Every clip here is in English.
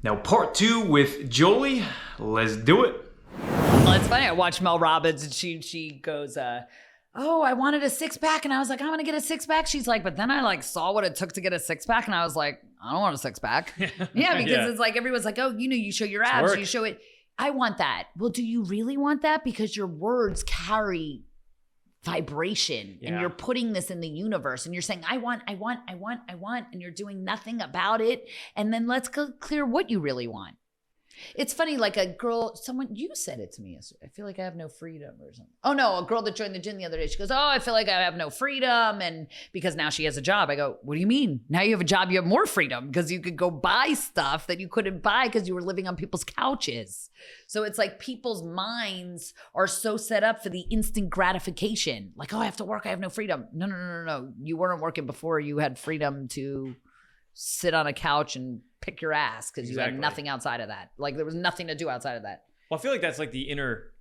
Now part 2 with Jolie. Let's do it. Well, it's funny. I watched Mel Robbins and she goes, oh, I wanted a 6-pack. And I was like, I'm going to get a 6-pack. She's like, but then I like saw what it took to get a 6-pack. And I was like, I don't want a 6-pack. Yeah, because it's like, everyone's like, oh, you show your abs, you show it. I want that. Well, do you really want that? Because your words carry vibration and you're putting this in the universe and you're saying, I want, and you're doing nothing about it. And then let's go clear what you really want. It's funny, like a girl, you said it to me yesterday. I feel like I have no freedom or something. Oh no, a girl that joined the gym the other day, she goes, oh, I feel like I have no freedom. And because now she has a job. I go, what do you mean? Now you have a job, you have more freedom because you could go buy stuff that you couldn't buy because you were living on people's couches. So it's like people's minds are so set up for the instant gratification. Like, oh, I have to work, I have no freedom. No. You weren't working before you had freedom to sit on a couch and pick your ass because you had nothing outside of that. Like there was nothing to do outside of that. Well, I feel like that's like the inner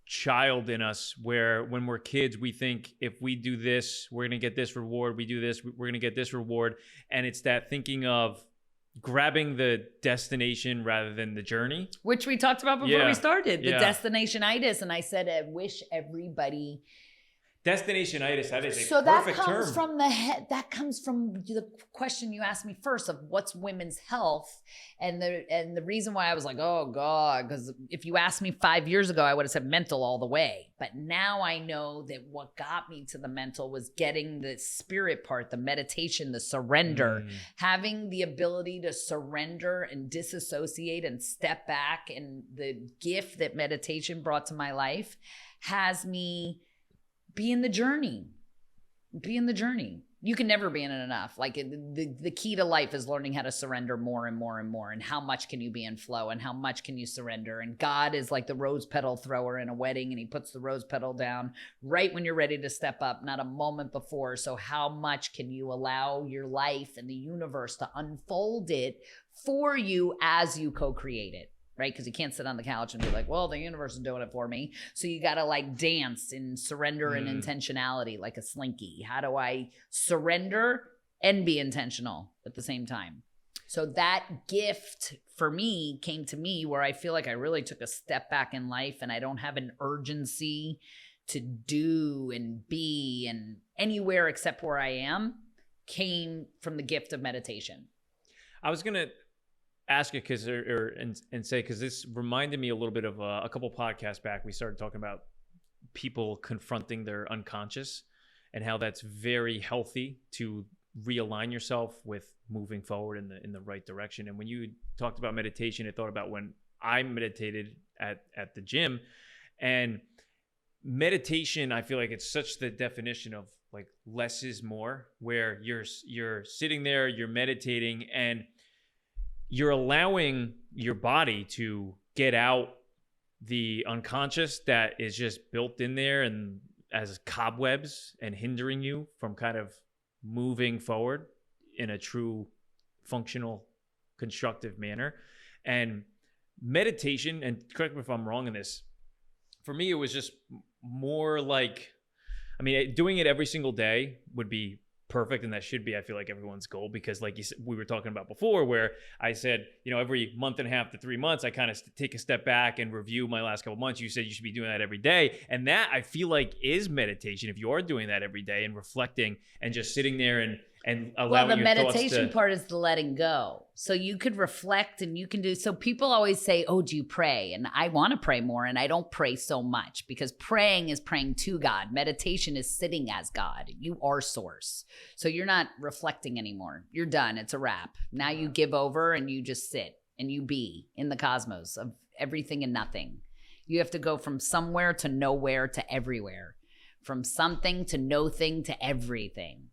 child in us where when we're kids, we think if we do this, we're going to get this reward. We do this, we're going to get this reward. And it's that thinking of grabbing the destination rather than the journey. Which we talked about before we started, the destination-itis. And I said, I wish everybody... Destination-itis, that is a so perfect that comes term. From the head. That comes from the question you asked me first of what's women's health, and the reason why I was like, oh God, because if you asked me 5 years ago, I would have said mental all the way. But now I know that what got me to the mental was getting the spirit part, the meditation, the surrender, having the ability to surrender and disassociate and step back, and the gift that meditation brought to my life has me. Be in the journey. You can never be in it enough. Like the key to life is learning how to surrender more and more and more. And how much can you be in flow and how much can you surrender? And God is like the rose petal thrower in a wedding, and he puts the rose petal down right when you're ready to step up, not a moment before. So how much can you allow your life and the universe to unfold it for you as you co-create it? Right? Because you can't sit on the couch and be like, well, the universe is doing it for me. So you got to like dance in surrender and intentionality like a slinky. How do I surrender and be intentional at the same time? So that gift for me came to me where I feel like I really took a step back in life and I don't have an urgency to do and be and anywhere except where I am, came from the gift of meditation. I was going to ask it because this reminded me a little bit of a couple podcasts back. We started talking about people confronting their unconscious and how that's very healthy to realign yourself with moving forward in the right direction. And when you talked about meditation, I thought about when I meditated at the gym. And meditation, I feel like it's such the definition of like less is more, where you're sitting there, you're meditating, and you're allowing your body to get out the unconscious that is just built in there and as cobwebs and hindering you from kind of moving forward in a true functional, constructive manner. And meditation, and correct me if I'm wrong in this, for me, it was just more like, I mean, doing it every single day would be perfect, and that should be, I feel like, everyone's goal, because like you said, we were talking about before, where I said, every month and a half to 3 months, I kind of take a step back and review my last couple months. You said you should be doing that every day, and that I feel like is meditation. If you are doing that every day and reflecting and just sitting there and allowing the your thoughts meditation part is the letting go. So you could reflect and you can do. So people always say, oh, do you pray? And I want to pray more, and I don't pray so much, because praying is praying to God. Meditation is sitting as God. You are source. So you're not reflecting anymore. You're done. It's a wrap. Now you give over and you just sit and you be in the cosmos of everything and nothing. You have to go from somewhere to nowhere to everywhere, from something to no thing to everything.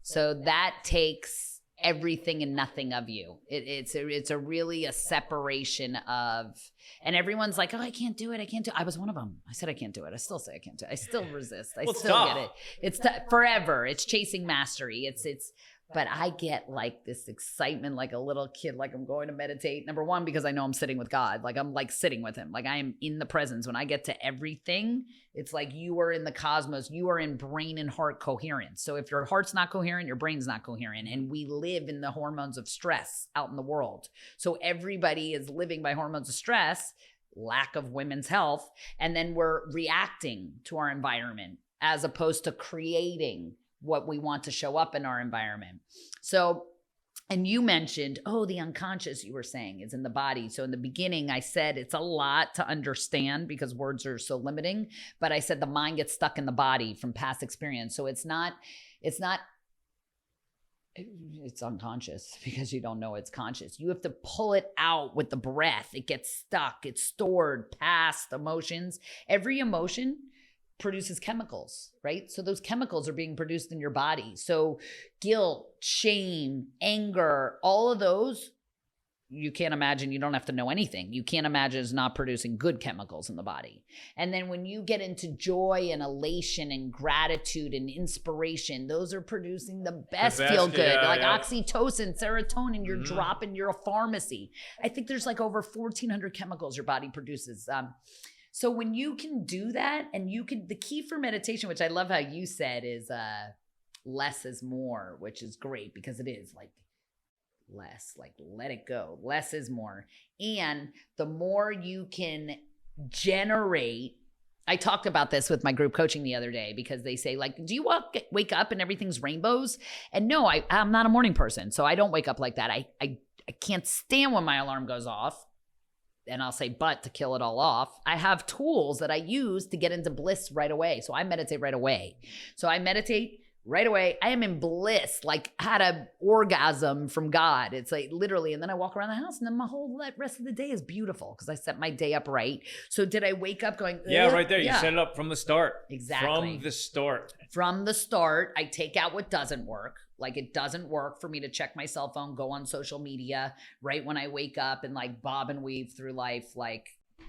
So that takes everything and nothing of you. It's a really a separation of, and everyone's like, oh, I can't do it. I was one of them. I said I can't do it. I still say I can't do it. I still resist. I still get it. It's forever. It's chasing mastery. It's But I get like this excitement, like a little kid, like I'm going to meditate. Number one, because I know I'm sitting with God. Like I'm like sitting with him. Like I am in the presence. When I get to everything, it's like you are in the cosmos. You are in brain and heart coherence. So if your heart's not coherent, your brain's not coherent. And we live in the hormones of stress out in the world. So everybody is living by hormones of stress, lack of women's health. And then we're reacting to our environment as opposed to creating what we want to show up in our environment. So, and you mentioned, the unconscious, you were saying, is in the body. So in the beginning, I said it's a lot to understand because words are so limiting, but I said the mind gets stuck in the body from past experience. So it's unconscious because you don't know it's conscious. You have to pull it out with the breath. It gets stuck. It's stored, past emotions. Every emotion produces chemicals, right? So those chemicals are being produced in your body. So guilt, shame, anger, all of those, you can't imagine, you don't have to know anything. You can't imagine it's not producing good chemicals in the body. And then when you get into joy and elation and gratitude and inspiration, those are producing the best feel good, oxytocin, serotonin, you're dropping, you're a pharmacy. I think there's like over 1,400 chemicals your body produces. So when you can do that, and the key for meditation, which I love how you said, is less is more, which is great because it is like less, like let it go. Less is more. And the more you can generate, I talked about this with my group coaching the other day because they say like, do you wake up and everything's rainbows? And no, I'm not a morning person. So I don't wake up like that. I can't stand when my alarm goes off. And I'll say, but to kill it all off, I have tools that I use to get into bliss right away. So I meditate right away. So I meditate right away. I am in bliss, like had an orgasm from God. It's like literally, and then I walk around the house and then my whole rest of the day is beautiful because I set my day up right. So did I wake up going, yeah, right there. You set it up from the start. Exactly. From the start, I take out what doesn't work. Like it doesn't work for me to check my cell phone, go on social media right when I wake up and like bob and weave through life like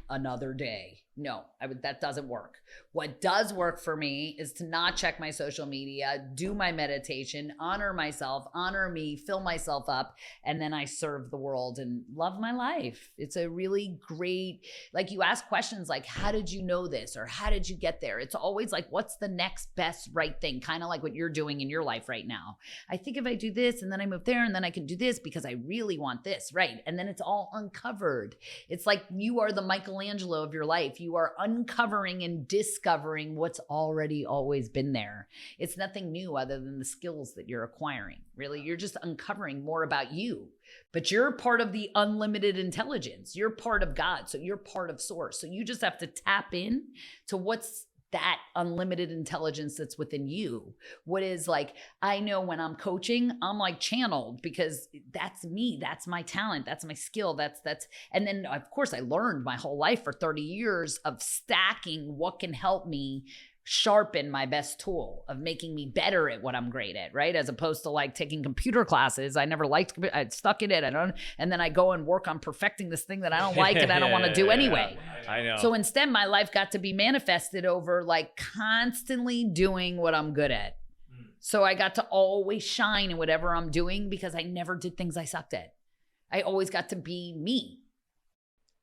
another day. No, that doesn't work. What does work for me is to not check my social media, do my meditation, honor myself, honor me, fill myself up, and then I serve the world and love my life. It's a really great, like you ask questions like, how did you know this? Or how did you get there? It's always like, what's the next best right thing? Kind of like what you're doing in your life right now. I think if I do this and then I move there and then I can do this because I really want this, right? And then it's all uncovered. It's like you are the Michelangelo of your life. You are uncovering and discovering what's already always been there. It's nothing new other than the skills that you're acquiring. Really, you're just uncovering more about you. But you're part of the unlimited intelligence. You're part of God. So you're part of source. So you just have to tap in to what's that unlimited intelligence that's within you. What is like, I know when I'm coaching, I'm like channeled because that's me. That's my talent. That's my skill. That's, and then of course I learned my whole life for 30 years of stacking what can help me sharpen my best tool of making me better at what I'm great at, right? As opposed to like taking computer classes. I never liked, I stuck in it. And then I go and work on perfecting this thing that I don't like and I don't want to do anyway. I know. So instead my life got to be manifested over like constantly doing what I'm good at. So I got to always shine in whatever I'm doing because I never did things I sucked at. I always got to be me.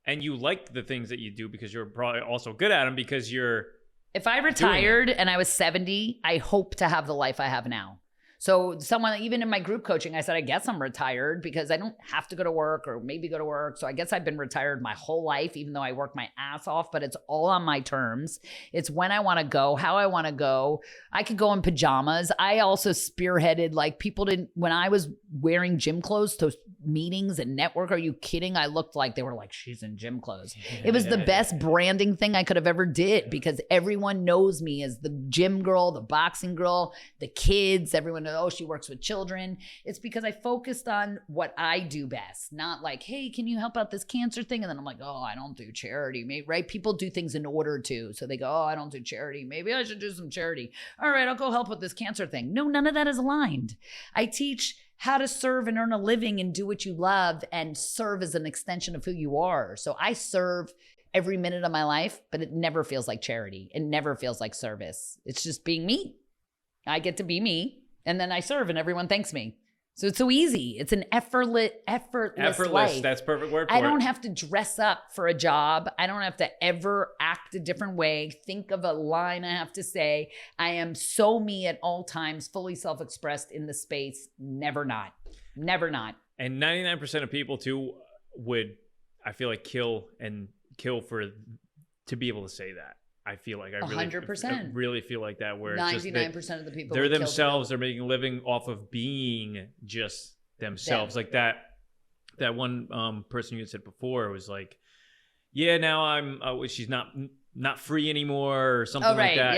And you like the things that you do because you're probably also good at them because you're, if I retired and I was 70, I hope to have the life I have now. So someone, even in my group coaching, I said, I guess I'm retired because I don't have to go to work or maybe go to work. So I guess I've been retired my whole life, even though I work my ass off, but it's all on my terms. It's when I want to go, how I want to go. I could go in pajamas. I also spearheaded, like people didn't, when I was wearing gym clothes to meetings and network, are you kidding? I looked like, they were like, she's in gym clothes. It was the best branding thing I could have ever did because everyone knows me as the gym girl, the boxing girl, the kids, everyone knows, oh, she works with children. It's because I focused on what I do best, not like, hey, can you help out this cancer thing? And then I'm like, oh, I don't do charity, maybe, right? People do things in order to. So they go, oh, I don't do charity. Maybe I should do some charity. All right, I'll go help with this cancer thing. No, none of that is aligned. I teach how to serve and earn a living and do what you love and serve as an extension of who you are. So I serve every minute of my life, but it never feels like charity. It never feels like service. It's just being me. I get to be me and then I serve and everyone thanks me. So it's so easy. It's an effortless life. That's perfect word for I it. don't have to dress up for a job. I don't have to ever act a different way, think of a line I have to say. I am so me at all times, fully self-expressed in the space, never not. Never not. And 99% of people too would, I feel like, kill to be able to say that. I feel like I 100%. really feel like that, where 99% of the people they're would kill themselves, they're making a living off of being just themselves. Like that one person you said before was like, yeah, now I'm she's not free anymore or something like that.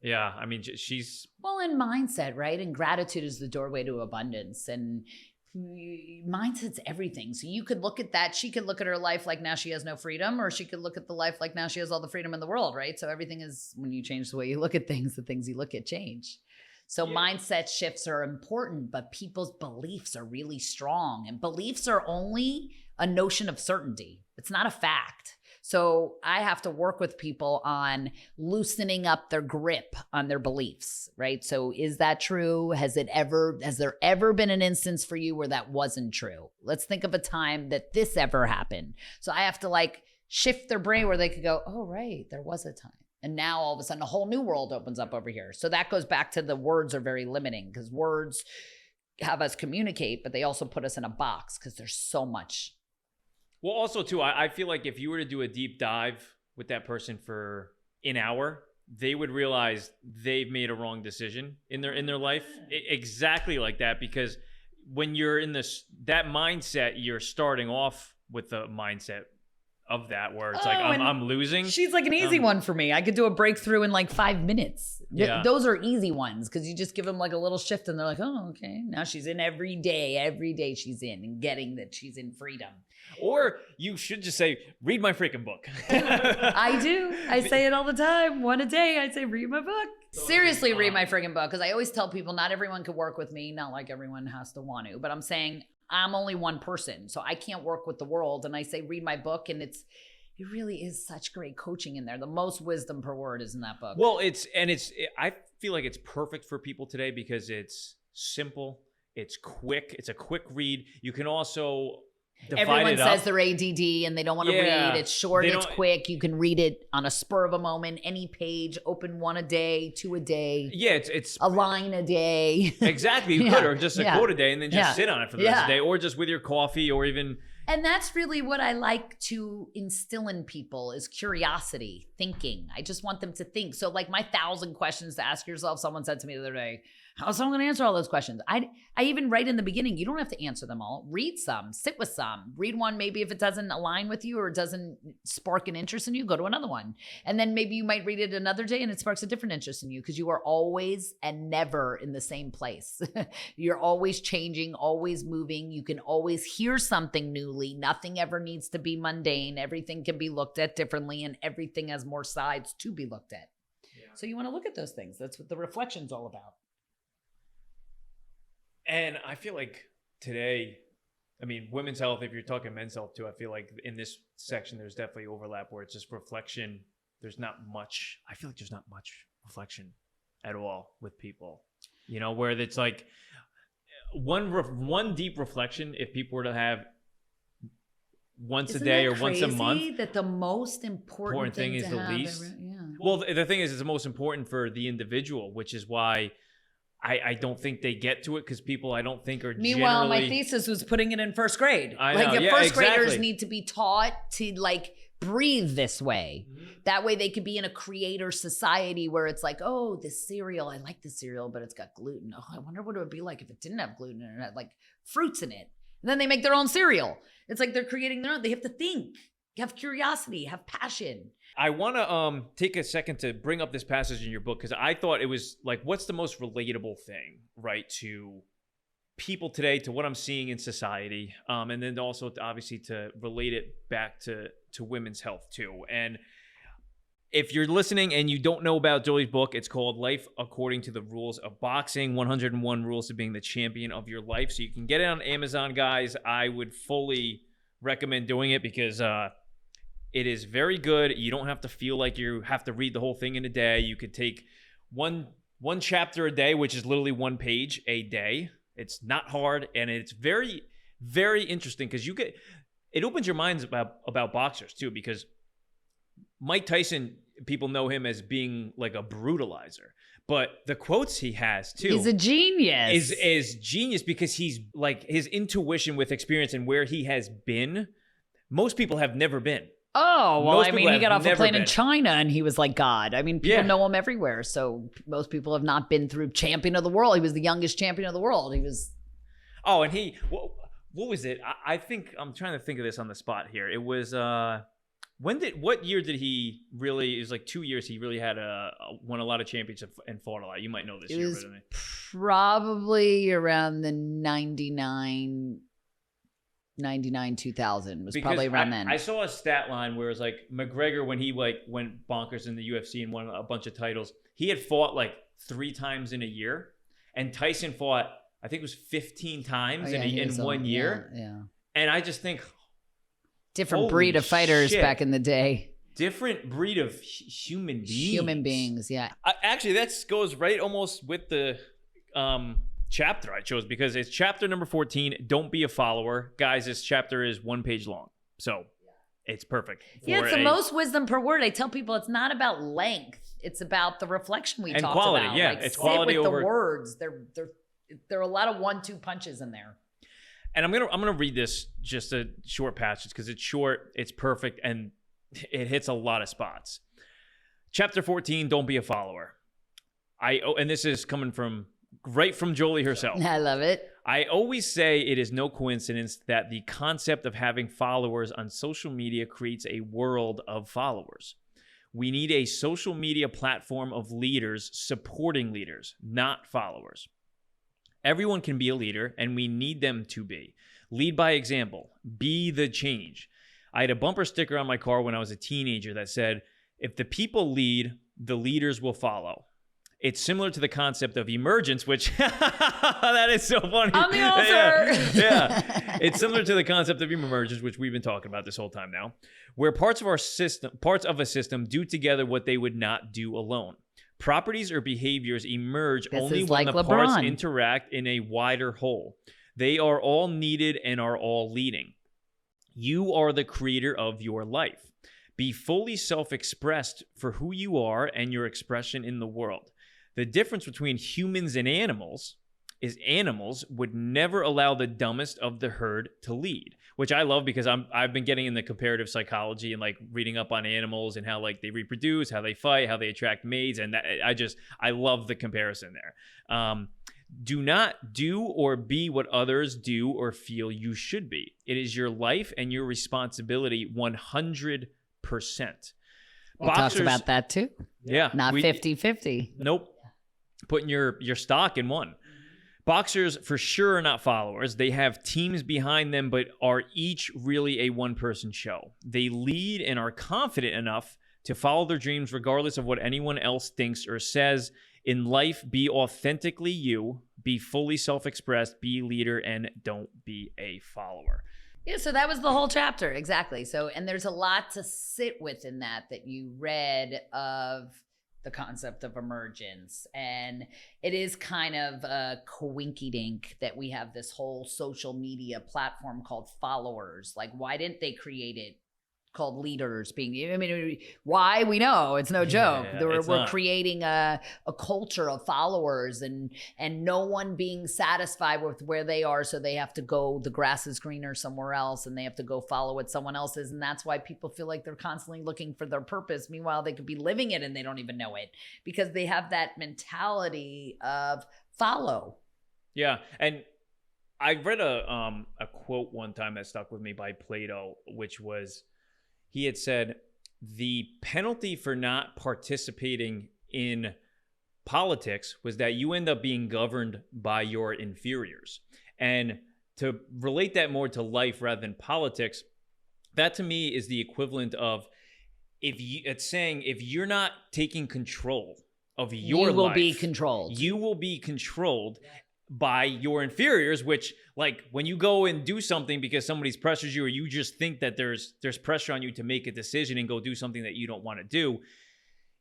Yeah. I mean, she's in mindset, right? And gratitude is the doorway to abundance, and mindset's everything. So you could look at that. She could look at her life like now she has no freedom, or she could look at the life like now she has all the freedom in the world, right? So everything is, when you change the way you look at things, the things you look at change. So mindset shifts are important, but people's beliefs are really strong, and beliefs are only a notion of certainty. It's not a fact. So I have to work with people on loosening up their grip on their beliefs, right? So is that true? Has there ever been an instance for you where that wasn't true? Let's think of a time that this ever happened. So I have to like shift their brain where they could go, oh, right, there was a time. And now all of a sudden a whole new world opens up over here. So that goes back to the words are very limiting, because words have us communicate, but they also put us in a box because there's so much. Well, also too, I feel like if you were to do a deep dive with that person for an hour, they would realize they've made a wrong decision in their life. Exactly like that, because when you're in that mindset, you're starting off with the mindset of that, where it's like, I'm losing. She's like an easy one for me. I could do a breakthrough in like 5 minutes. Yeah. Those are easy ones, because you just give them like a little shift and they're like, oh, okay. Now she's in every day she's in, and getting that she's in freedom. Or you should just say, read my freaking book. I do. I say it all the time. One a day, I say, read my book. Seriously, read my freaking book. Because I always tell people not everyone can work with me. Not like everyone has to want to. But I'm saying I'm only one person. So I can't work with the world. And I say, read my book. And it really is such great coaching in there. The most wisdom per word is in that book. Well, I feel like it's perfect for people today because it's simple. It's quick. It's a quick read. You can also... Everyone says they're ADD and they don't want to read. It's short, it's quick. You can read it on a spur of a moment, any page, open 1 a day, 2 a day. Yeah, it's a line a day. Exactly. You could, or just a quote a day and then just sit on it for the rest of the day, or just with your coffee, or even... And that's really what I like to instill in people is curiosity, thinking. I just want them to think. So like my 1,000 questions to ask yourself, someone said to me the other day, how's someone going to answer all those questions? I even write in the beginning, you don't have to answer them all. Read some, sit with some, read one. Maybe if it doesn't align with you or it doesn't spark an interest in you, go to another one. And then maybe you might read it another day and it sparks a different interest in you, because you are always and never in the same place. You're always changing, always moving. You can always hear something newly. Nothing ever needs to be mundane. Everything can be looked at differently, and everything has more sides to be looked at. Yeah. So you want to look at those things. That's what the reflection's all about. And I feel like today, I mean, women's health, if you're talking men's health too, I feel like in this section, there's definitely overlap where it's just reflection. There's not much, I feel like there's not much reflection at all with people, you know, where it's like one deep reflection, if people were to have once Isn't a day that or once a month, that the most important thing is to the have least. Well, the thing is, it's the most important for the individual, which is why I don't think they get to it, because people I don't think are Meanwhile, generally... my thesis was putting it in first grade. I know. Like, Yeah, first exactly. graders need to be taught to like breathe this way. Mm-hmm. That way they could be in a creator society where it's like, oh, this cereal, I like this cereal, but it's got gluten. Oh, I wonder what it would be like if it didn't have gluten and it had like fruits in it. And then they make their own cereal. It's like they're creating their own. They have to think, have curiosity, have passion. I want to take a second to bring up this passage in your book, because I thought it was like, what's the most relatable thing, right, to people today, to what I'm seeing in society, and then also obviously to relate it back to women's health too. And if you're listening and you don't know about Jolie's book, it's called Life According to the Rules of Boxing, 101 Rules to Being the Champion of Your Life. So you can get it on Amazon, guys. I would fully recommend doing it, because it is very good. You don't have to feel like you have to read the whole thing in a day. You could take one chapter a day, which is literally 1 page a day. It's not hard, and it's very, very interesting because it opens your minds about boxers too, because Mike Tyson, people know him as being like a brutalizer, but the quotes he has too, he's a genius, is genius, because he's like, his intuition with experience and where he has been, most people have never been. Oh, well, Most I mean, people he got have off a never plane been. in China and he was like God. I mean, people Yeah. know him everywhere. So most people have not been through champion of the world. He was the youngest champion of the world. He was. Oh, and what was it? I think, I'm trying to think of this on the spot here. It was, what year did he really, it was like 2 years, he really had won a lot of championships and fought a lot. You might know this It year. was But probably around the 99, 2000 was probably around then. I saw a stat line where it was like McGregor, when he like went bonkers in the UFC and won a bunch of titles, he had fought like 3 times in a year, and Tyson fought, I think it was 15 times in 1 year. Yeah. And I just think, Different holy breed of fighters shit. back in the day. different breed of human beings. Human beings, yeah. Actually, that goes right almost with the chapter I chose, because it's chapter number 14. Don't be a follower, guys. This chapter is 1 page long, so it's perfect. Yeah, it's the most wisdom per word. I tell people it's not about length; it's about the reflection we And talked quality, about. yeah, Like, it's sit quality with over- the words. There are a lot of 1-2 punches in there. And I'm gonna read this, just a short passage, because it's short, it's perfect, and it hits a lot of spots. Chapter 14, don't be a follower. And this is coming right from Jolie herself. I love it. I always say it is no coincidence that the concept of having followers on social media creates a world of followers. We need a social media platform of leaders supporting leaders, not followers. Everyone can be a leader, and we need them to be. Lead by example. Be the change. I had a bumper sticker on my car when I was a teenager that said, if the people lead, the leaders will follow. It's similar to the concept of emergence, which that is so funny. I'm the author. Yeah. It's similar to the concept of emergence, which we've been talking about this whole time now, where parts of a system do together what they would not do alone. Properties or behaviors emerge only when the parts interact in a wider whole. They are all needed and are all leading. You are the creator of your life. Be fully self-expressed for who you are and your expression in the world. The difference between humans and animals is animals would never allow the dumbest of the herd to lead, which I love, because I've been getting into comparative psychology and like reading up on animals and how like they reproduce, how they fight, how they attract mates, and I love the comparison there. Do not do or be what others do or feel you should be. It is your life and your responsibility 100%. We talked about that too. Yeah. Not 50-50. Nope. Putting your stock in one. Boxers for sure are not followers. They have teams behind them, but are each really a one-person show. They lead and are confident enough to follow their dreams regardless of what anyone else thinks or says. In life, be authentically you, be fully self-expressed, be a leader, and don't be a follower. Yeah, so that was the whole chapter, exactly. So, and there's a lot to sit with in that you read of the concept of emergence. And it is kind of a coinkydink that we have this whole social media platform called followers. Like, why didn't they create it called leaders? Why? We know it's no joke. We're creating a culture of followers, and no one being satisfied with where they are, so they have to go, the grass is greener somewhere else, and they have to go follow what someone else is. And that's why people feel like they're constantly looking for their purpose. Meanwhile, they could be living it and they don't even know it, because they have that mentality of follow. Yeah. And I read a quote one time that stuck with me by Plato, which was, he had said, the penalty for not participating in politics was that you end up being governed by your inferiors. And to relate that more to life rather than politics, that to me is the equivalent of, it's saying if you're not taking control of your life, you will be controlled. You will be controlled by your inferiors, which, like, when you go and do something because somebody's pressures you, or you just think that there's pressure on you to make a decision and go do something that you don't want to do,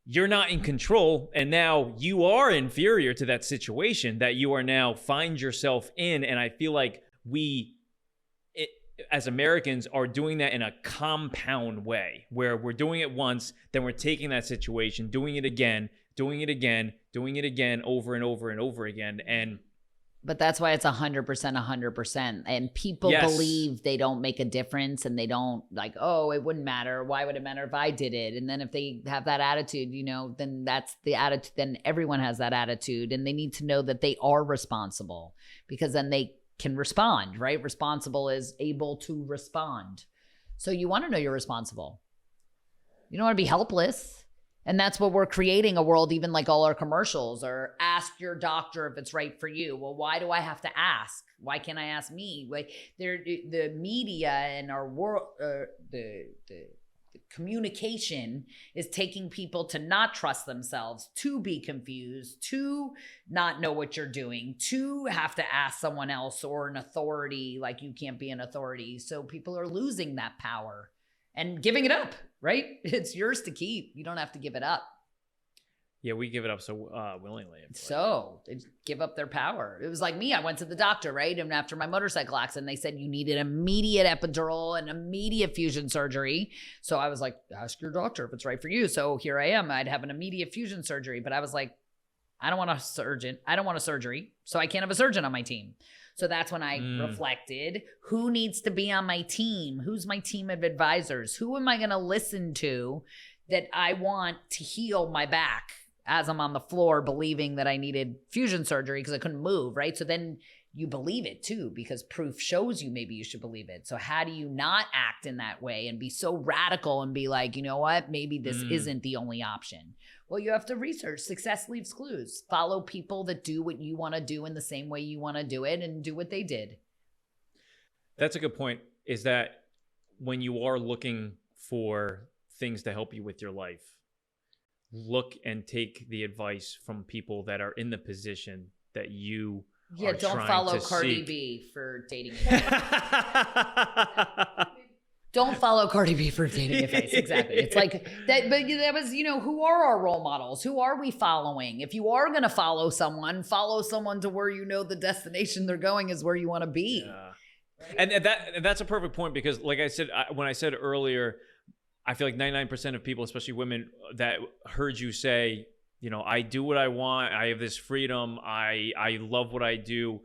you're not in control, and now you are inferior to that situation that you are now find yourself in. And I feel like as Americans are doing that in a compound way, where we're doing it once, then we're taking that situation, doing it again, over and over and over again. But that's why it's 100%, 100%. And people believe they don't make a difference, and they don't like, oh, it wouldn't matter. Why would it matter if I did it? And then if they have that attitude, then that's the attitude. Then everyone has that attitude, and they need to know that they are responsible, because then they can respond, right? Responsible is able to respond. So you want to know you're responsible. You don't want to be helpless. And that's what we're creating, a world, even like all our commercials, or ask your doctor if it's right for you. Well, why do I have to ask? Why can't I ask me? The media and our world, the communication is taking people to not trust themselves, to be confused, to not know what you're doing, to have to ask someone else or an authority, like you can't be an authority. So people are losing that power and giving it up, right? It's yours to keep. You don't have to give it up. Yeah, we give it up so willingly. So they give up their power. It was like me. I went to the doctor, right? And after my motorcycle accident, they said you needed immediate epidural and immediate fusion surgery. So I was like, ask your doctor if it's right for you. So here I am. I'd have an immediate fusion surgery. But I was like, I don't want a surgeon. I don't want a surgery. So I can't have a surgeon on my team. So that's when I reflected, who needs to be on my team? Who's my team of advisors? Who am I going to listen to that I want to heal my back as I'm on the floor believing that I needed fusion surgery because I couldn't move, right? So then you believe it too, because proof shows you maybe you should believe it. So how do you not act in that way and be so radical and be like, you know what, maybe this isn't the only option? Well, you have to research. Success leaves clues. Follow people that do what you want to do in the same way you want to do it, and do what they did. That's a good point, is that when you are looking for things to help you with your life, look and take the advice from people that are in the position that you are don't follow Cardi B for dating advice. Don't follow Cardi B for dating advice. Exactly. It's like that, but that was, who are our role models? Who are we following? If you are going to follow someone to where the destination they're going is where you want to be. Yeah. Right? And that's a perfect point, because like I said, when I said earlier, I feel like 99% of people, especially women, that heard you say, I do what I want. I have this freedom. I love what I do.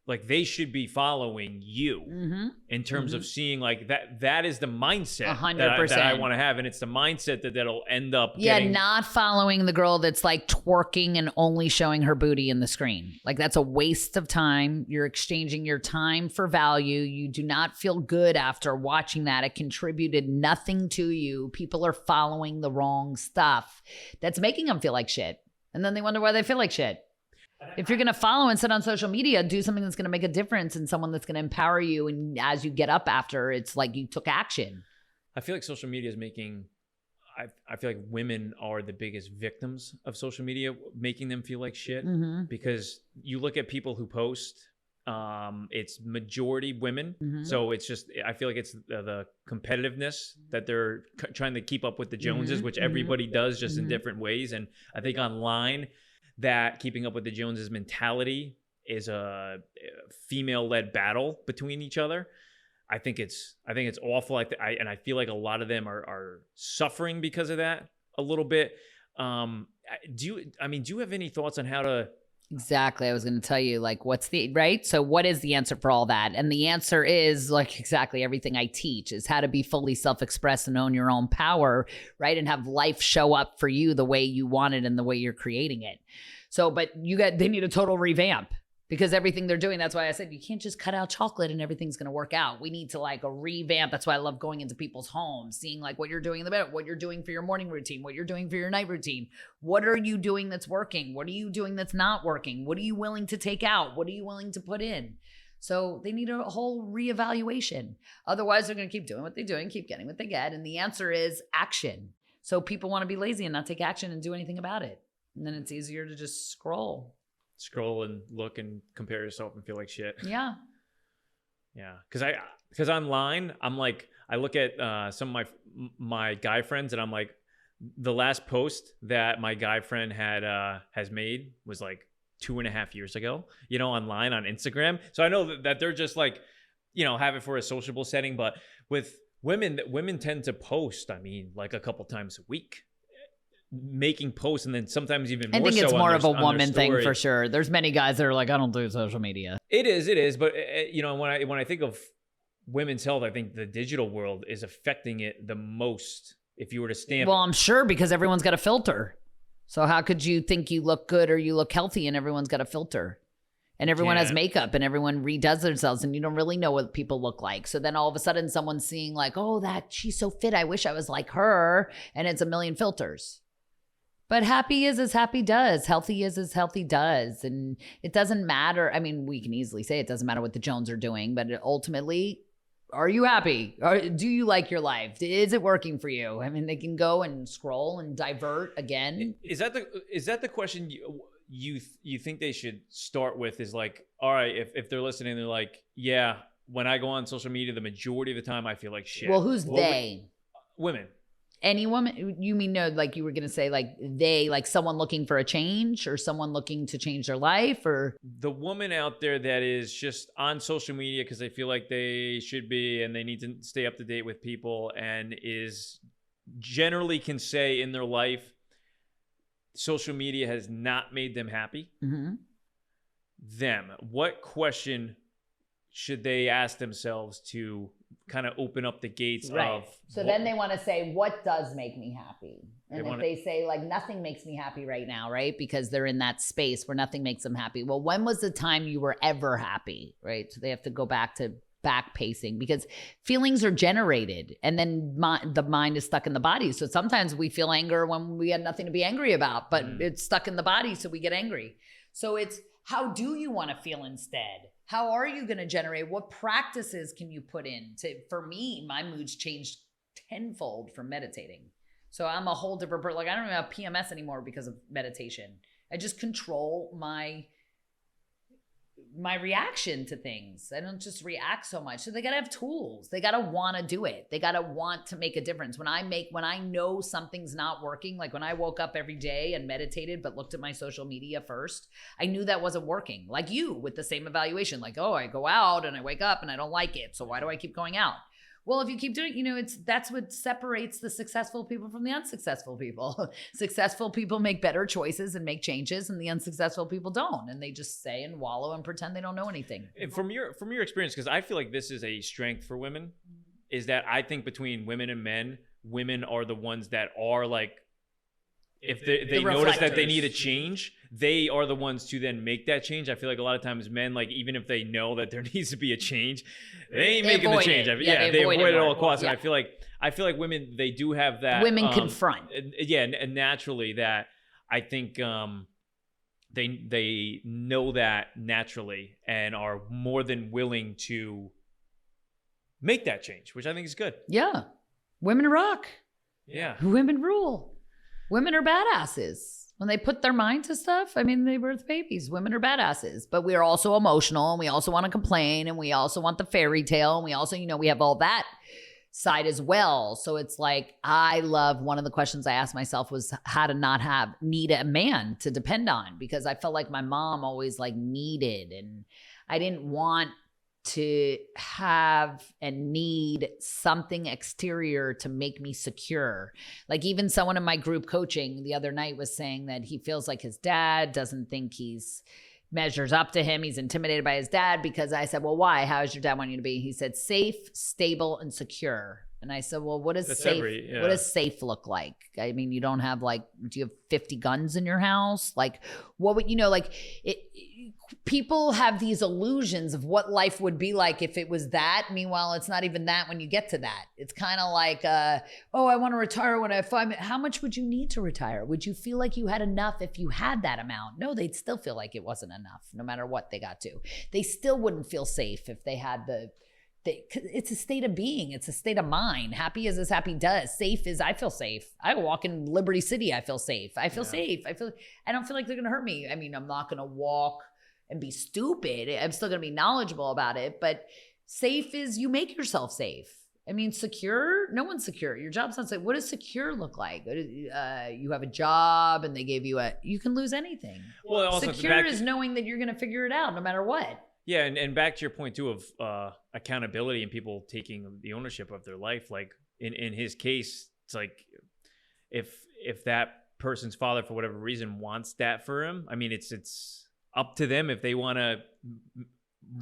Like, they should be following you in terms of seeing like that is the mindset 100%. that I want to have. And it's the mindset that'll end up not following the girl that's like twerking and only showing her booty in the screen. Like, that's a waste of time. You're exchanging your time for value. You do not feel good after watching that. It contributed nothing to you. People are following the wrong stuff that's making them feel like shit. And then they wonder why they feel like shit. If you're going to follow and sit on social media, do something that's going to make a difference and someone that's going to empower you. And as you get up after, it's like you took action. I feel like social media is making, I feel like women are the biggest victims of social media, making them feel like shit. Because you look at people who post, it's majority women. So it's just, I feel like it's the competitiveness that they're trying to keep up with the Joneses, which everybody does, just in different ways. And I think online, that keeping up with the Joneses mentality is a female-led battle between each other. I think it's awful. And I feel like a lot of them are suffering because of that a little bit. Do you have any thoughts on how to? Exactly. I was going to tell you, like, right? So what is the answer for all that? And the answer is, like, exactly everything I teach is how to be fully self-expressed and own your own power, right? And have life show up for you the way you want it and the way you're creating it. So, but they need a total revamp, because everything they're doing, that's why I said, you can't just cut out chocolate and everything's going to work out. We need to like a revamp. That's why I love going into people's homes, seeing like what you're doing in the bed, what you're doing for your morning routine, what you're doing for your night routine. What are you doing that's working? What are you doing that's not working? What are you willing to take out? What are you willing to put in? So they need a whole reevaluation. Otherwise, they're going to keep doing what they're doing, keep getting what they get. And the answer is action. So people want to be lazy and not take action and do anything about it. And then it's easier to just scroll and look and compare yourself and feel like shit. Yeah. Because online, I'm like, I look at some of my guy friends and I'm like, the last post that my guy friend has made was like 2.5 years ago, online on Instagram. So I know that they're just like, have it for a sociable setting. But with women tend to post, I mean, like a couple times a week, making posts, and then sometimes even more. I think it's more of a woman thing for sure. There's many guys that are like, I don't do social media. It is. But when I think of women's health, I think the digital world is affecting it the most. If you were to stamp, well, I'm sure, because everyone's got a filter. So how could you think you look good or you look healthy and everyone's got a filter? And everyone has makeup and everyone redoes themselves, and you don't really know what people look like. So then all of a sudden someone's seeing like, oh, she's so fit, I wish I was like her. And it's a million filters. But happy is as happy does. Healthy is as healthy does. And it doesn't matter. I mean, we can easily say it doesn't matter what the Jones are doing, but ultimately, are you happy? Or do you like your life? Is it working for you? I mean, they can go and scroll and divert again. Is that the question you think they should start with? Is like, all right, if they're listening, they're like, yeah, when I go on social media, the majority of the time I feel like shit. Well, who's they? Women. Any woman? You mean, no, like you were going to say like they, like someone looking for a change or someone looking to change their life, or the woman out there that is just on social media because they feel like they should be and they need to stay up to date with people, and is generally can say in their life, social media has not made them happy. Mm-hmm. What question should they ask themselves to kind of open up the gates of? So then they want to say, what does make me happy? And if they say like, nothing makes me happy right now, right? Because they're in that space where nothing makes them happy. Well, when was the time you were ever happy, right? So they have to go back to back pacing, because feelings are generated and then the mind is stuck in the body. So sometimes we feel anger when we had nothing to be angry about, but it's stuck in the body, so we get angry. So it's, how do you want to feel instead? How are you going to generate? What practices can you put in? For me, my mood's changed tenfold from meditating. So I'm a whole different person. Like, I don't even have PMS anymore because of meditation. I just control my reaction to things. I don't just react so much. So they got to have tools. They got to want to do it. They got to want to make a difference. When I know something's not working, like when I woke up every day and meditated, but looked at my social media first, I knew that wasn't working. Like you with the same evaluation, like, oh, I go out and I wake up and I don't like it. So why do I keep going out? Well, if you keep doing, that's what separates the successful people from the unsuccessful people. Successful people make better choices and make changes, and the unsuccessful people don't. And they just stay and wallow and pretend they don't know anything. And from your experience, because I feel like this is a strength for women, is that I think between women and men, women are the ones that are like, if they notice that they need a change, they are the ones to then make that change. I feel like a lot of times men, like, even if they know that there needs to be a change, they ain't making the change. They avoid it at all costs. Yeah. And I feel like women, they do have that. Women confront. Yeah, and naturally that I think they know that naturally and are more than willing to make that change, which I think is good. Yeah. Women rock. Yeah. Women rule. Women are badasses. When they put their mind to stuff, I mean, they birth babies. Women are badasses. But we are also emotional, and we also want to complain, and we also want the fairy tale, and we also, we have all that side as well. So it's like, I love, one of the questions I asked myself was how to not need a man to depend on, because I felt like my mom always like needed, and I didn't want to have and need something exterior to make me secure. Like, even someone in my group coaching the other night was saying that he feels like his dad doesn't think he's measures up to him. He's intimidated by his dad, because I said, well, why? How does your dad want you to be? He said, safe, stable, and secure. And I said, well, what does what does safe look like? I mean, you don't have do you have 50 guns in your house? Like, what would, people have these illusions of what life would be like if it was that. Meanwhile, it's not even that when you get to that. It's kind of like, oh, I want to retire when I have 5 minutes. How much would you need to retire? Would you feel like you had enough if you had that amount? No, they'd still feel like it wasn't enough, no matter what they got to. They still wouldn't feel safe if they had it's a state of being. It's a state of mind. Happy is as happy does. Safe is, I feel safe. I walk in Liberty City, I feel safe. I feel safe. I don't feel like they're going to hurt me. I mean, I'm not going to walk and be stupid. I'm still going to be knowledgeable about it. But safe is, you make yourself safe. I mean, secure? No one's secure. Your job's not secure. What does secure look like? You have a job and they gave you you can lose anything. Well, also secure is knowing that you're going to figure it out no matter what. Yeah. And back to your point too of accountability and people taking the ownership of their life. Like in his case, it's like if that person's father, for whatever reason, wants that for him, I mean, it's up to them if they want to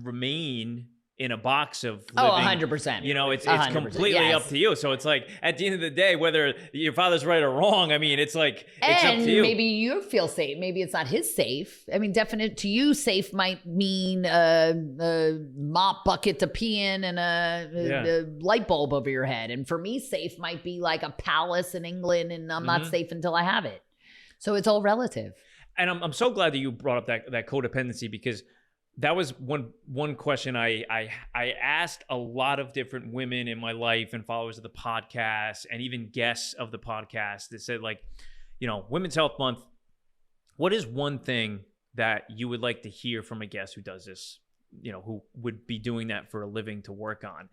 remain in a box of living. 100%. You know, it's 100%. completely up to you. So it's like, at the end of the day, whether your father's right or wrong, I mean, it's like, it's up to you. Maybe you feel safe. Maybe it's not his safe. I mean, definite to you, safe might mean a mop bucket to pee in and a light bulb over your head. And for me, safe might be like a palace in England, and I'm not safe until I have it. So it's all relative. And I'm so glad that you brought up that codependency, because that was one question I asked a lot of different women in my life and followers of the podcast and even guests of the podcast that said, like, you know, Women's Health Month, what is one thing that you would like to hear from a guest who does this, you know, who would be doing that for a living to work on?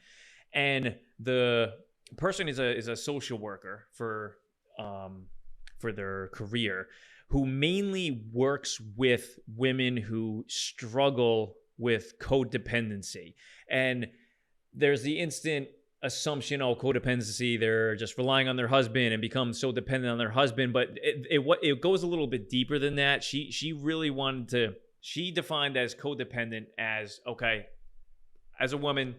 And the person is a social worker for their career, who mainly works with women who struggle with codependency. And there's the instant assumption, oh, codependency, they're just relying on their husband and become so dependent on their husband. But it goes a little bit deeper than that. She really she defined as codependent as, okay, as a woman,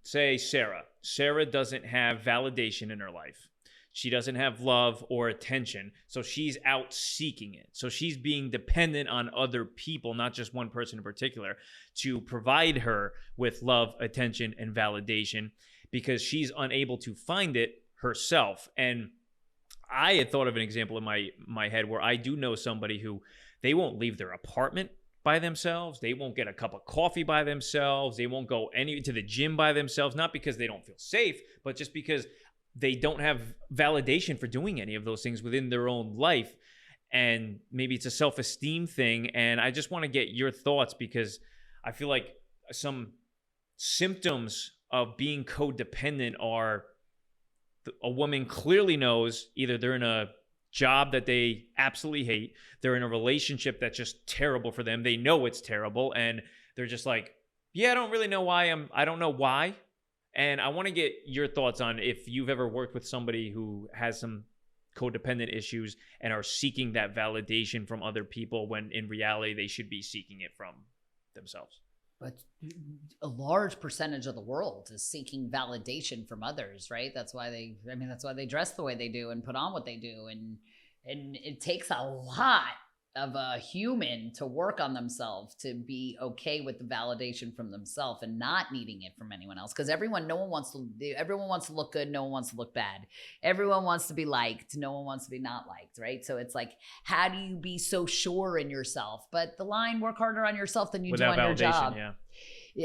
say Sarah doesn't have validation in her life. She doesn't have love or attention, so she's out seeking it. So she's being dependent on other people, not just one person in particular, to provide her with love, attention, and validation, because she's unable to find it herself. And I had thought of an example in my head where I do know somebody who, they won't leave their apartment by themselves. They won't get a cup of coffee by themselves. They won't go to the gym by themselves, not because they don't feel safe, but just because they don't have validation for doing any of those things within their own life. And maybe it's a self-esteem thing. And I just want to get your thoughts, because I feel like some symptoms of being codependent are a woman clearly knows either they're in a job that they absolutely hate, they're in a relationship that's just terrible for them, they know it's terrible, and they're just like, yeah, I don't really know why I don't know why. And I want to get your thoughts on if you've ever worked with somebody who has some codependent issues and are seeking that validation from other people when in reality they should be seeking it from themselves. But a large percentage of the world is seeking validation from others, right? That's why they dress the way they do and put on what they do. And it takes a lot of a human to work on themselves, to be okay with the validation from themselves and not needing it from anyone else. Because everyone wants to look good, no one wants to look bad. Everyone wants to be liked, no one wants to be not liked, right? So it's like, how do you be so sure in yourself? But the line, work harder on yourself than you do on your job. Yeah.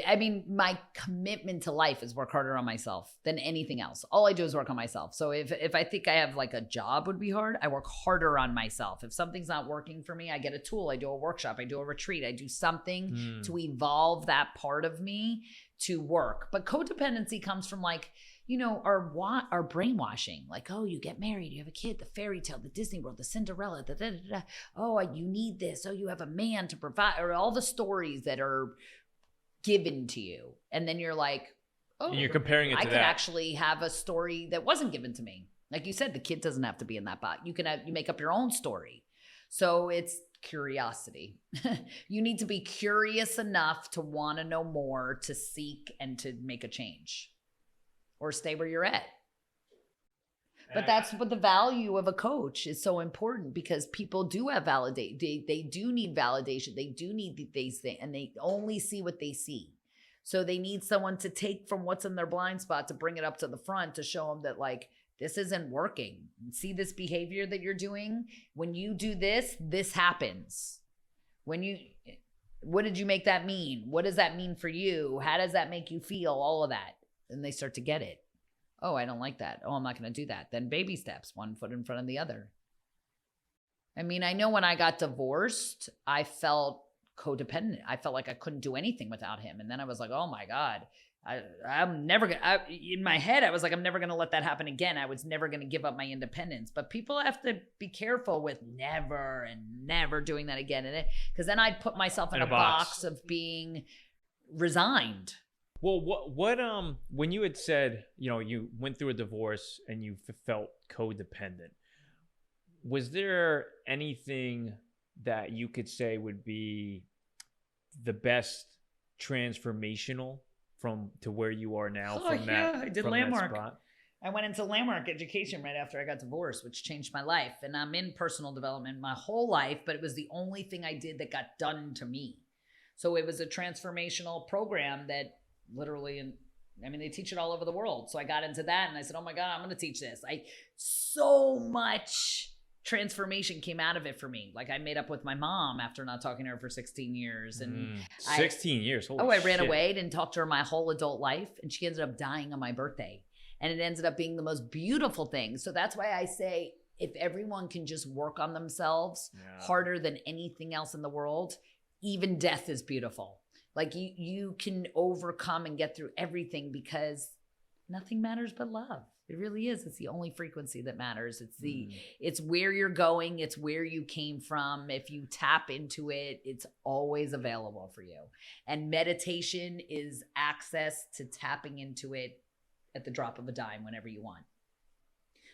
I mean, my commitment to life is work harder on myself than anything else. All I do is work on myself. So if I think I have like a job would be hard, I work harder on myself. If something's not working for me, I get a tool, I do a workshop, I do a retreat, I do something to evolve that part of me to work. But codependency comes from, like, you know, our brainwashing. Like, oh, you get married, you have a kid, the fairy tale, the Disney World, the Cinderella, oh, you need this, oh, you have a man to provide, or all the stories that are given to you. And then you're like, oh, and you're comparing it to I could actually have a story that wasn't given to me. Like you said, the kid doesn't have to be in that box. You make up your own story. So it's curiosity. You need to be curious enough to want to know more, to seek and to make a change, or stay where you're at. But that's what the value of a coach is so important, because people do have they do need validation. They do need these things, and they only see what they see. So they need someone to take from what's in their blind spot to bring it up to the front, to show them that, like, this isn't working. See this behavior that you're doing? When you do this, this happens. What did you make that mean? What does that mean for you? How does that make you feel? All of that. And they start to get it. Oh, I don't like that. Oh, I'm not going to do that. Then baby steps, one foot in front of the other. I mean, I know when I got divorced, I felt codependent. I felt like I couldn't do anything without him. And then I was like, oh my God, I'm never gonna, in my head, I was like, I'm never gonna let that happen again. I was never gonna give up my independence. But people have to be careful with never and never doing that again. And because then I'd put myself in a box of being resigned. Well, what when you had said, you know, you went through a divorce and you felt codependent, was there anything that you could say would be the best transformational from to where you are now? Oh, from that, I did from Landmark. That spot? I went into Landmark education right after I got divorced, which changed my life. And I'm in personal development my whole life, but it was the only thing I did that got done to me. So it was a transformational program that literally, they teach it all over the world. So I got into that and I said, oh my God, I'm going to teach this. So much transformation came out of it for me. Like I made up with my mom after not talking to her for 16 years. And 16 years. Holy I ran shit. away, didn't talk to her my whole adult life. And she ended up dying on my birthday. And it ended up being the most beautiful thing. So that's why I say, if everyone can just work on themselves harder than anything else in the world, even death is beautiful. Like you can overcome and get through everything because nothing matters but love. It really is. It's the only frequency that matters. It's where you're going. It's where you came from. If you tap into it, it's always available for you. And meditation is access to tapping into it at the drop of a dime whenever you want.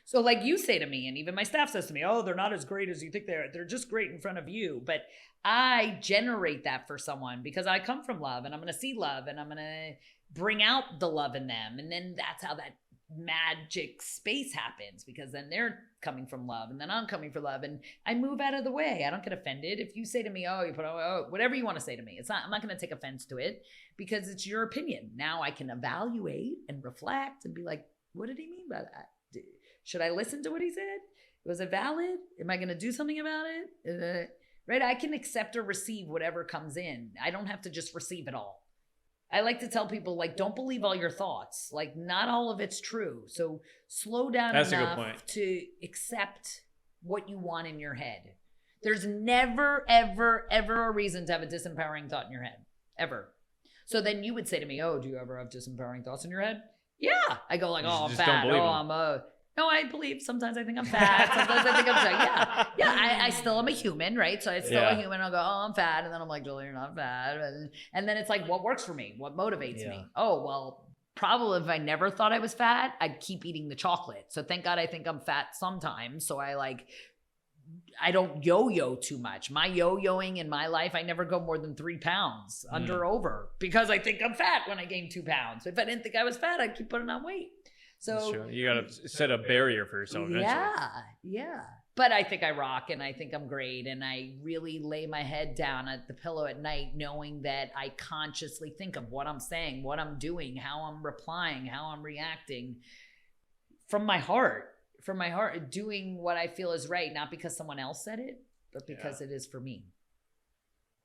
So like you say to me, and even my staff says to me, oh, they're not as great as you think they are. They're just great in front of you. But I generate that for someone because I come from love and I'm going to see love and I'm going to bring out the love in them. And then that's how that magic space happens because then they're coming from love and then I'm coming for love and I move out of the way. I don't get offended. If you say to me, oh, you put whatever you want to say to me, I'm not going to take offense to it because it's your opinion. Now I can evaluate and reflect and be like, what did he mean by that? Should I listen to what he said? Was it valid? Am I going to do something about it? Right? I can accept or receive whatever comes in. I don't have to just receive it all. I like to tell people, like, don't believe all your thoughts. Like, not all of it's true. So slow down enough to accept what you want in your head. There's never, ever, ever a reason to have a disempowering thought in your head. Ever. So then you would say to me, oh, do you ever have disempowering thoughts in your head? Yeah. I go like, oh, I'm fat. Oh, I'm no, I believe sometimes I think I'm fat. Sometimes I think I'm fat. Yeah. I still am a human, right? So I'm still a human. I'll go, oh, I'm fat. And then I'm like, Jolie, you're not fat. And then it's like, what works for me? What motivates me? Oh, well, probably if I never thought I was fat, I'd keep eating the chocolate. So thank God I think I'm fat sometimes. So I don't yo-yo too much. My yo-yoing in my life, I never go more than 3 pounds under or over because I think I'm fat when I gain 2 pounds. If I didn't think I was fat, I'd keep putting on weight. So you got to set a barrier for yourself. Yeah. But I think I rock and I think I'm great. And I really lay my head down at the pillow at night knowing that I consciously think of what I'm saying, what I'm doing, how I'm replying, how I'm reacting from my heart, doing what I feel is right, not because someone else said it, but because it is for me.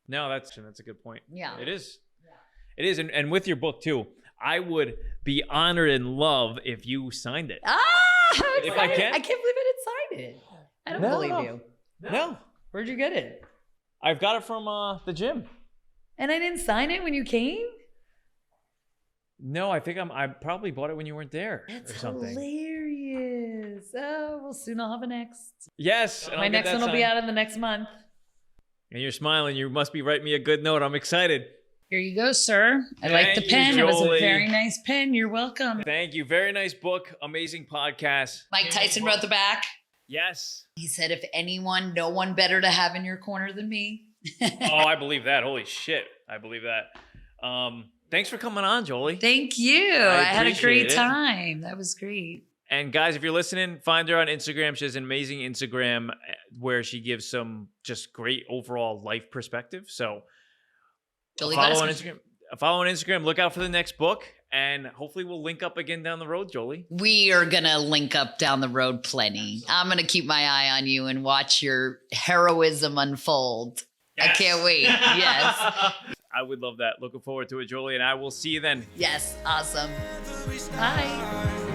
No, that's a good point. Yeah. It is. Yeah. It is. And with your book too, I would be honored and love if you signed it. If I can. I can't believe I didn't sign it. I don't believe you. No. Where'd you get it? I've got it from the gym. And I didn't sign it when you came? No, I think I probably bought it when you weren't there. That's or something. Hilarious. Oh, well, soon I'll have a next. Yes. My next one will be out in the next month. And you're smiling. You must be writing me a good note. I'm excited. Here you go, sir. I like the pen. Jolie. It was a very nice pen. You're welcome. Thank you. Very nice book. Amazing podcast. Mike Tyson wrote the back. Yes. He said, if anyone, no one better to have in your corner than me. Oh, I believe that. Holy shit. I believe that. Thanks for coming on, Jolie. Thank you. I had a great time. That was great. And guys, if you're listening, find her on Instagram. She has an amazing Instagram where she gives some just great overall life perspective. So Jolie follow Glassman. on Instagram. Look out for the next book. And hopefully we'll link up again down the road, Jolie. We are going to link up down the road plenty. I'm going to keep my eye on you and watch your heroism unfold. Yes. I can't wait. Yes. I would love that. Looking forward to it, Jolie. And I will see you then. Yes. Awesome. Bye.